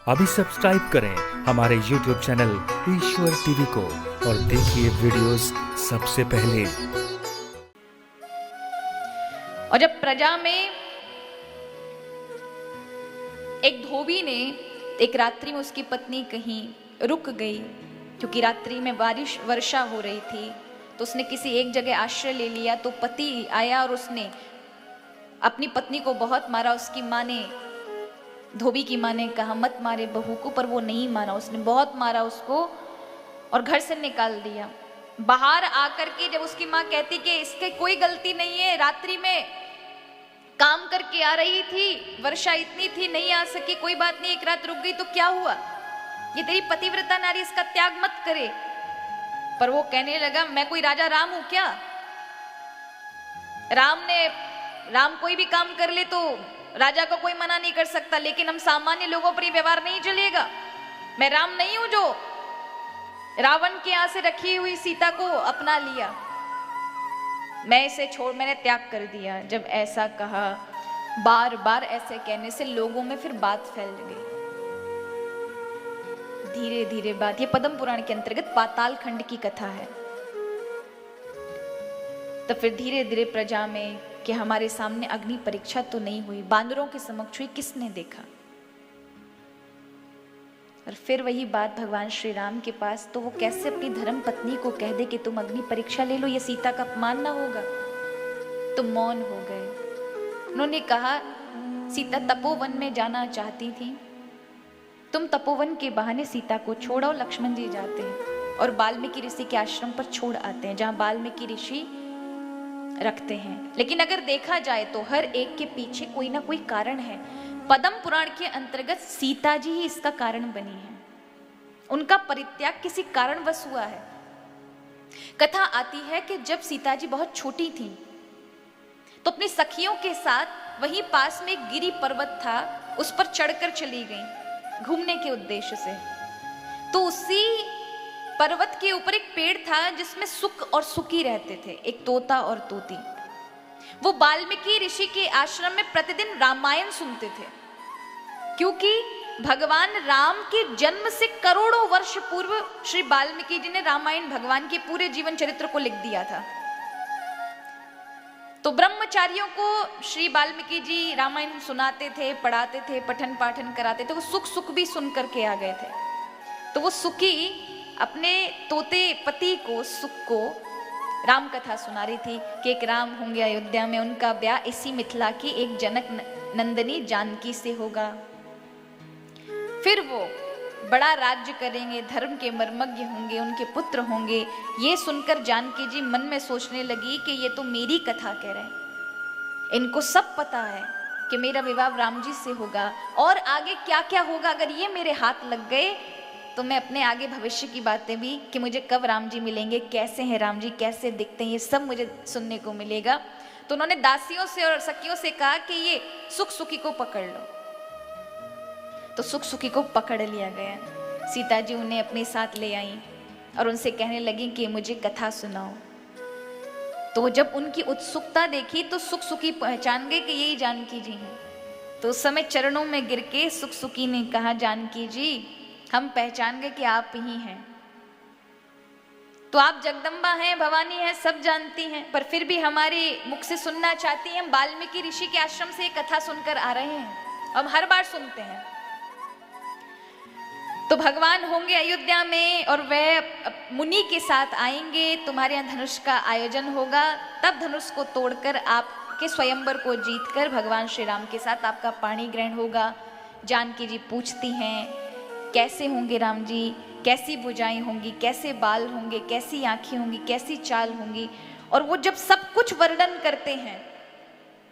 अभी सब्सक्राइब करें हमारे YouTube चैनल ईश्वर टीवी को और देखिए वीडियोस सबसे पहले। और जब प्रजा में एक धोबी ने एक रात्रि में उसकी पत्नी कहीं रुक गई, क्योंकि रात्रि में वर्षा हो रही थी, तो उसने किसी एक जगह आश्रय ले लिया। तो पति आया और उसने अपनी पत्नी को बहुत मारा। उसकी माँ ने, धोबी की माँ ने कहा मत मारे बहू को, पर वो नहीं माना। उसने बहुत मारा उसको और घर से निकाल दिया। बाहर आकर के जब उसकी माँ कहती कि इसके कोई गलती नहीं है, रात्रि में काम करके आ रही थी, वर्षा इतनी थी नहीं आ सकी, कोई बात नहीं, एक रात रुक गई तो क्या हुआ, ये तेरी पतिव्रता नारी, इसका त्याग मत करे। पर वो कहने लगा मैं कोई राजा राम हूं क्या? राम कोई भी काम कर ले तो राजा को कोई मना नहीं कर सकता, लेकिन हम सामान्य लोगों पर ये व्यवहार नहीं चलेगा। मैं राम नहीं हूं जो रावण के यहां से रखी हुई सीता को अपना लिया, मैं इसे मैंने त्याग कर दिया। जब ऐसा कहा, बार बार ऐसे कहने से लोगों में फिर बात फैल गई। धीरे धीरे बात, ये पद्म पुराण के अंतर्गत पाताल खंड की कथा है। तो फिर धीरे धीरे प्रजा में कि हमारे सामने अग्नि परीक्षा तो नहीं हुई, बानरों के समक्ष हुई, किसने देखा? और फिर वही बात भगवान श्री राम के पास, तो वो कैसे अपनी धर्म पत्नी को कह दे कि तुम अग्नि परीक्षा ले लो, ये सीता का अपमान ना होगा? तो मौन हो गए। उन्होंने कहा सीता तपोवन में जाना चाहती थी, तुम तपोवन के बहाने सीता को छोड़ो। लक्ष्मण जी जाते हैं और वाल्मीकि ऋषि के आश्रम पर छोड़ आते हैं, जहां वाल्मीकि ऋषि रखते हैं। लेकिन अगर देखा जाए तो हर एक के पीछे कोई ना कोई कारण है। पद्म पुराण के अंतर्गत सीता जी ही इसका कारण बनी है। उनका परित्याग किसी कारणवश हुआ है। कथा आती है कि जब सीता जी बहुत छोटी थी तो अपनी सखियों के साथ वहीं पास में एक गिरी पर्वत था, उस पर चढ़कर चली गई घूमने के उद्देश्य से। तो उसी पर्वत के ऊपर एक पेड़ था जिसमें सुक और सुकी रहते थे, एक तोता और तोती। वो वाल्मीकि ऋषि के आश्रम में प्रतिदिन रामायण सुनते थे, क्योंकि भगवान राम के जन्म से करोड़ों वर्ष पूर्व श्री वाल्मीकि जी ने रामायण, भगवान के पूरे जीवन चरित्र को लिख दिया था। तो ब्रह्मचारियों को श्री वाल्मीकि जी रामायण सुनाते थे, पढ़ाते थे, पठन पाठन कराते थे। वो सुख भी सुन करके आ गए थे। तो वो सुकी अपने तोते पति को, सुख को राम कथा सुना रही थी कि एक राम होंगे अयोध्या में, उनका ब्याह इसी मिथिला की एक जनक नंदनी जानकी से होगा, फिर वो बड़ा राज्य करेंगे, धर्म के मर्मज्ञ होंगे, उनके पुत्र होंगे। ये सुनकर जानकी जी मन में सोचने लगी कि ये तो मेरी कथा कह रहे हैं, इनको सब पता है कि मेरा विवाह राम जी से होगा, और आगे क्या क्या होगा अगर ये मेरे हाथ लग गए तो मैं अपने आगे भविष्य की बातें भी, कि मुझे कब राम जी मिलेंगे, कैसे हैं राम जी, कैसे दिखते हैं, ये सब मुझे सुनने को मिलेगा। तो उन्होंने दासियों से और सखियों से कहा कि ये सुख सुखी को पकड़ लो। तो सुख सुखी को पकड़ लिया गया। सीता जी उन्हें अपने साथ ले आई और उनसे कहने लगी कि मुझे कथा सुनाओ। तो जब उनकी उत्सुकता देखी तो सुख सुखी पहचान गए कि यही जानकी जी हैं। तो उस समय चरणों में गिर के सुख सुखी ने कहा, जानकी जी हम पहचान गए कि आप ही हैं। तो आप जगदम्बा हैं, भवानी हैं, सब जानती हैं, पर फिर भी हमारे मुख से सुनना चाहती हैं। हम वाल्मीकि ऋषि के आश्रम से एक कथा सुनकर आ रहे हैं, हम हर बार सुनते हैं। तो भगवान होंगे अयोध्या में और वह मुनि के साथ आएंगे, तुम्हारे यहाँ धनुष का आयोजन होगा, तब धनुष को तोड़कर आपके स्वयंवर को जीतकर भगवान श्री राम के साथ आपका पाणी ग्रहण होगा। जानकी जी पूछती हैं कैसे होंगे राम जी, कैसी भुजाएं होंगी, कैसे बाल होंगे, कैसी आंखें होंगी, कैसी चाल होंगी। और वो जब सब कुछ वर्णन करते हैं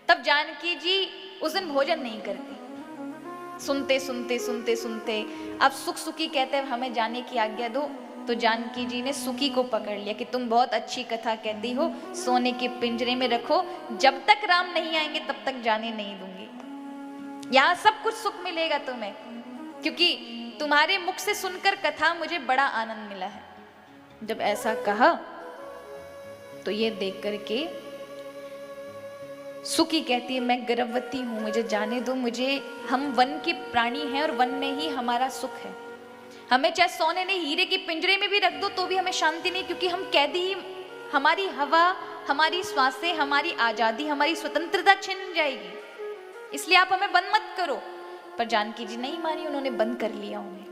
तब जानकी जी उस दिन भोजन नहीं करती। सुनते सुनते सुनते सुनते अब सुख सुखी कहते हैं हमें जाने की आज्ञा दो। तो जानकी जी ने सुखी को पकड़ लिया कि तुम बहुत अच्छी कथा कहती हो, सोने के पिंजरे में रखो, जब तक राम नहीं आएंगे तब तक जाने नहीं दूंगी। यहाँ सब कुछ सुख मिलेगा तुम्हें, क्योंकि तुम्हारे मुख से सुनकर कथा मुझे बड़ा आनंद मिला है। जब ऐसा कहा तो ये देख करके सुकी कहती है मैं गर्भवती हूं, मुझे जाने दो, मुझे, हम वन के प्राणी हैं और वन में ही हमारा सुख है। हमें चाहे सोने ने हीरे की पिंजरे में भी रख दो तो भी हमें शांति नहीं, क्योंकि हम कैदी, हमारी हवा, हमारी श्वासें, हमारी आजादी, हमारी स्वतंत्रता छिन जाएगी, इसलिए आप हमें बंद मत करो। पर जानकी जी नहीं मानी, उन्होंने बंद कर लिया उन्हें।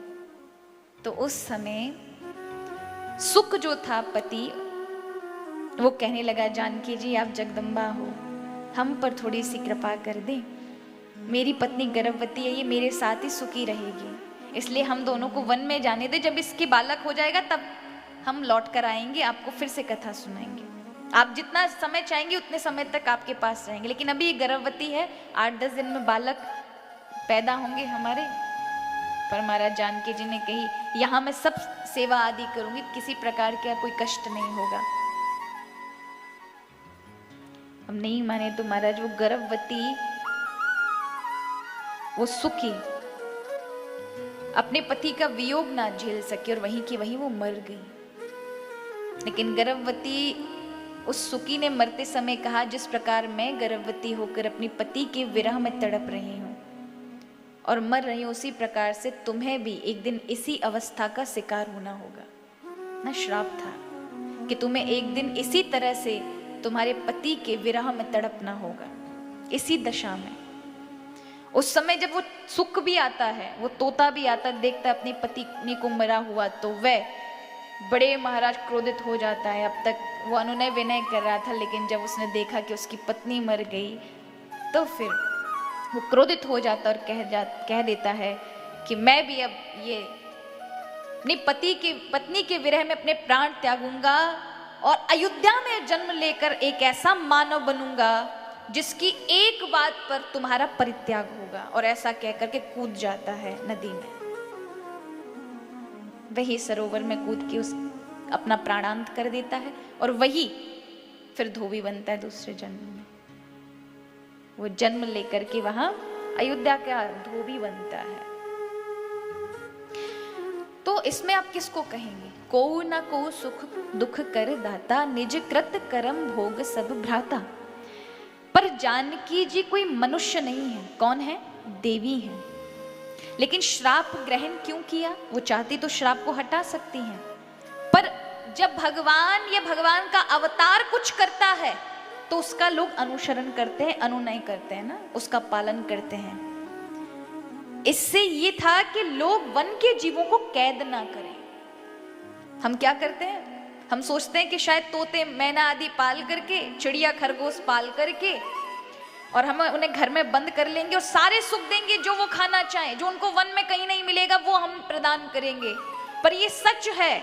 तो उस समय सुक जो था पति, वो कहने लगा जानकी जी आप जगदम्बा हो, हम पर थोड़ी सी कृपा कर दें, मेरी पत्नी गर्भवती है, ये मेरे साथ ही सुखी रहेगी, इसलिए हम दोनों को वन में जाने दे, जब इसकी बालक हो जाएगा तब हम लौट कर आएंगे, आपको फिर से कथा सुनाएंगे, आप जितना समय चाहेंगे उतने समय तक आपके पास रहेंगे, लेकिन अभी ये गर्भवती है, 8-10 दिन में बालक पैदा होंगे हमारे। पर महाराज जानकी जी ने कही यहाँ मैं सब सेवा आदि करूंगी, किसी प्रकार का कोई कष्ट नहीं होगा। हम नहीं माने तो महाराज वो गर्भवती, वो सुखी अपने पति का वियोग ना झेल सकी और वहीं की वहीं वो मर गई। लेकिन गर्भवती उस सुकी ने मरते समय कहा जिस प्रकार मैं गर्भवती होकर अपनी पति के विरह में तड़प रही हूं और मर रही हूं, उसी प्रकार से तुम्हें भी एक दिन इसी अवस्था का शिकार होना होगा। ना श्राप था कि तुम्हें एक दिन इसी तरह से तुम्हारे पति के विरह में तड़पना होगा, इसी दशा में। उस समय जब वो सुख भी आता है, वो तोता भी आता देखता अपनी पत्नी को मरा हुआ, तो वह बड़े महाराज क्रोधित हो जाता है। अब तक वो अनुनय विनय कर रहा था, लेकिन जब उसने देखा कि उसकी पत्नी मर गई तो फिर वो क्रोधित हो जाता और कह देता है कि मैं भी अब ये अपनी पत्नी के विरह में अपने प्राण त्यागूंगा और अयोध्या में जन्म लेकर एक ऐसा मानव बनूंगा जिसकी एक बात पर तुम्हारा परित्याग होगा। और ऐसा कहकर के कूद जाता है नदी में, वही सरोवर में कूद के उस अपना प्राणांत कर देता है और वही फिर धोबी बनता है दूसरे जन्म में। वो जन्म लेकर के वहां अयोध्या का धोबी बनता है। तो इसमें आप किसको कहेंगे? को न को सुख दुख कर दाता, निज कृत कर्म भोग सब भ्राता। पर जानकी जी कोई मनुष्य नहीं है, कौन है? देवी है। लेकिन श्राप ग्रहण क्यों किया? वो चाहती तो श्राप को हटा सकती हैं, पर जब भगवान या भगवान का अवतार कुछ करता है तो उसका लोग अनुसरण करते हैं, अनुनय करते हैं ना, उसका पालन करते हैं। इससे ये था कि लोग वन के जीवों को कैद ना करें। हम क्या करते हैं? हम सोचते हैं कि शायद तोते मैना आदि पाल करके, चिड़िया खरगोश पाल करके, और हम उन्हें घर में बंद कर लेंगे और सारे सुख देंगे जो वो खाना चाहें, जो उनको वन में कहीं नहीं मिलेगा वो हम प्रदान करेंगे। पर ये सच है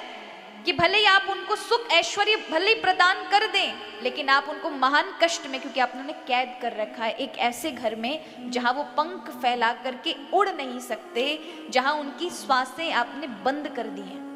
कि भले ही आप उनको सुख ऐश्वर्य भले ही प्रदान कर दें, लेकिन आप उनको महान कष्ट में, क्योंकि आपने उन्हें कैद कर रखा है एक ऐसे घर में जहां वो पंख फैला करके उड़ नहीं सकते, जहां उनकी श्वासें आपने बंद कर दी हैं।